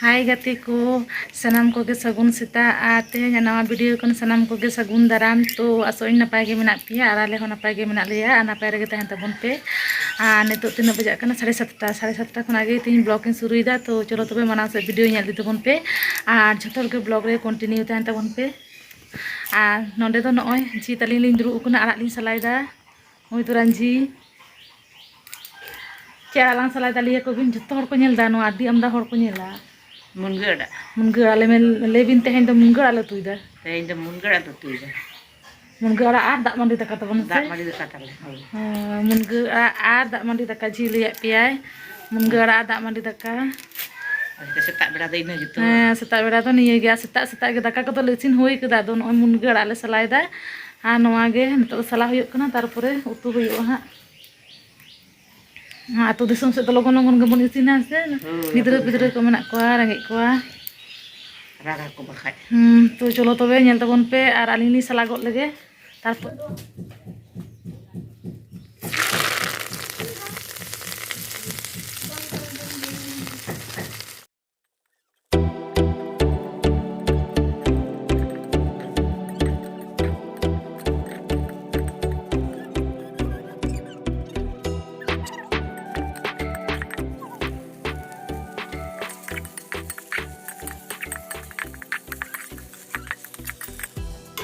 हाय गति को सानाम को के सगुन सेता आते हैं नवा वीडियो को सानाम को के सगुन दाराम तो आसोइन नपाय के मेना पिया और आले हो नपाय के मेना लिया आ नपाय रगे तहन तबन पे नितो तीन बजा कना 7:30 खन आगे तीन ब्लॉगिंग शुरू तो चलो तबे मना से वीडियो ñel दी तबन पे और झोटल के ब्लॉग रे कंटिन्यू तहन तबन पे और नोंडे दो नय जी ताली लिन दुरुब कना आराग लिन सलायदा ओई तुरान जी क्या लांग सलायदा लिया को बिन जतो हर को ñel दा नो आदि आमदा हर को ñela मुनगा आले में लेबिन तेहें तो मुनगा आले तुइदा तेहें तो मुनगा आले तुइदा मुनगा आ दाग मंडी दका तबन दाग मंडी दका ताले मुनगा आ दाग मंडी दका जी लिया पियाय मुनगा आ दाग मंडी दका सेता बेड़ा दे इना जितो सेता बेड़ा तो निये गया सेता के दका को तो लेसिन होई कदा दो नय मुनगा आले सलायदा आ नोवा गे नितो सला हुयो कना तारपरे उतु हुयो हा आतो दिसम से तो लोगन लोगन गबन इसिना से गिदरा पिदरा को मेना को रंगे को रागा को बखाय तो चलो तबे ñel तबन पे और आलिनी सला गद लगे तारपर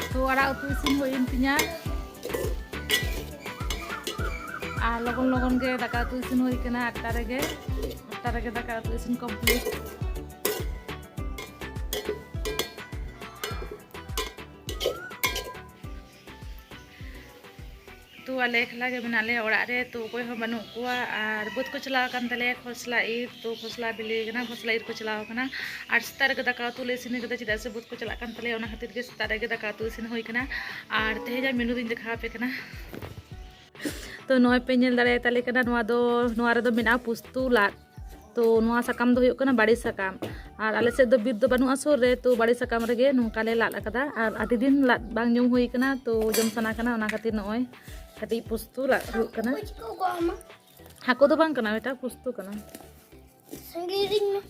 तो आड़ा उतु इसिन होइन तिया आ लगन लगन के दाका उतु इसिन होई कना 8टा रेगे दाका उतु इसिन कंप्लीट तो आले खला के बनाले ओड़ा रे तो कोई हो बानु कोआ और बुत को चलाव कान तले खोसला ईर तो खोसला बिले कना खोसला ईर को चलाव कना और सतार के दाका उतु ले सिने के चिदा से बुत को चला कान तले ओना खातिर के सतार के दाका उतु सिन होई कना और तेहे जा मेनू दिन देखा पे कना तो नय पे ñel दारे तले कना नोआ रे दो मेना पुस्तु लाट तो नोआ सकाम दो हुयो कना बाड़ी सकाम और आले से दो बिर दो बानु असोर रे तो बाड़ी सकाम रेगे नोका ले लाट कदा और आदि दिन लाट बांग जम होई कना तो जम सना कना ओना खातिर नय कटी पुस्तु ला हुयो कना हाको दो बांग कना बेटा पुस्तु कना संगीरिंग में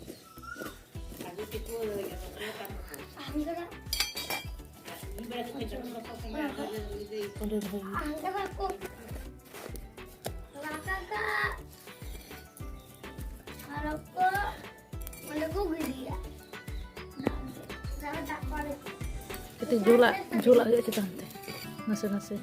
kita jula aja kita nase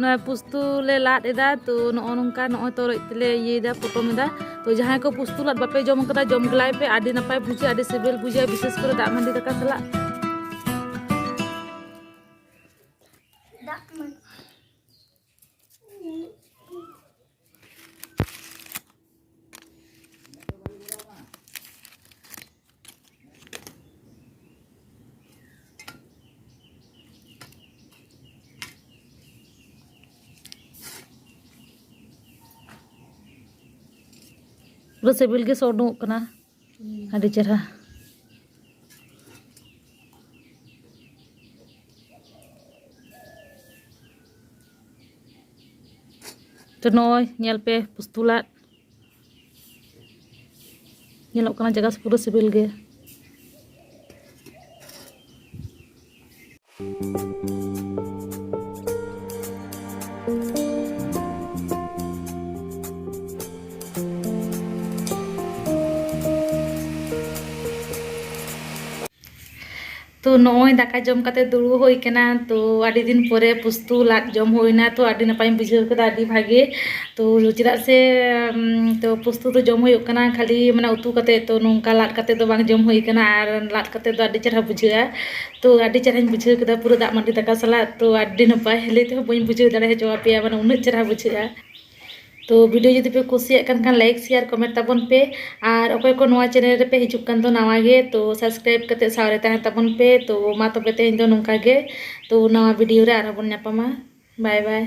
नय पुस्तु ले लाट एदा तो नओ नोंका नओ तो तले येदा फोटो मेदा तो जहां को पुस्तु लाट बापे जम कदा जम गलाय पे आडी नपाय बुझे आडी सिबिल बुझे विशेष करे दाग मंडी दाका सला पूरा सिबिल के सोडो कना आडी चेहरा तो नय ñel पे पुस्तुलाट ñelok kana jaga पूरा सिबिल के तो नय दाका जम काते दुरु होई कना तो आडी दिन परे पुस्तु लाट जम होइना तो आडी नपाय बुझाव कदा आडी भागे तो चिदा से तो पुस्तु तो जम होय कना खाली माने उतु काते तो नोंका लाट काते तो बांग जम होई कना आर लाट काते तो आडी चेहरा बुझाया तो आडी चेहराኝ बुझाव कदा पूरा दाग मंडी दाका सला तो आडी नपाय लेते हो बई बुझाव दाड़े हजवा पे माने उन्ना चेहरा बुझाया तो वीडियो जो पे कुसिया कान लाइक शेयर कमेंट तबन पे और अकय को नवा चैनल रे पे हिजुक कान तो नवा गे तो सब्सक्राइब करते सावरे तहन तबन पे तो मा तबे तेहें दो नोंका गे तो नवा वीडियो रे आरो बन नापामा बाय बाय।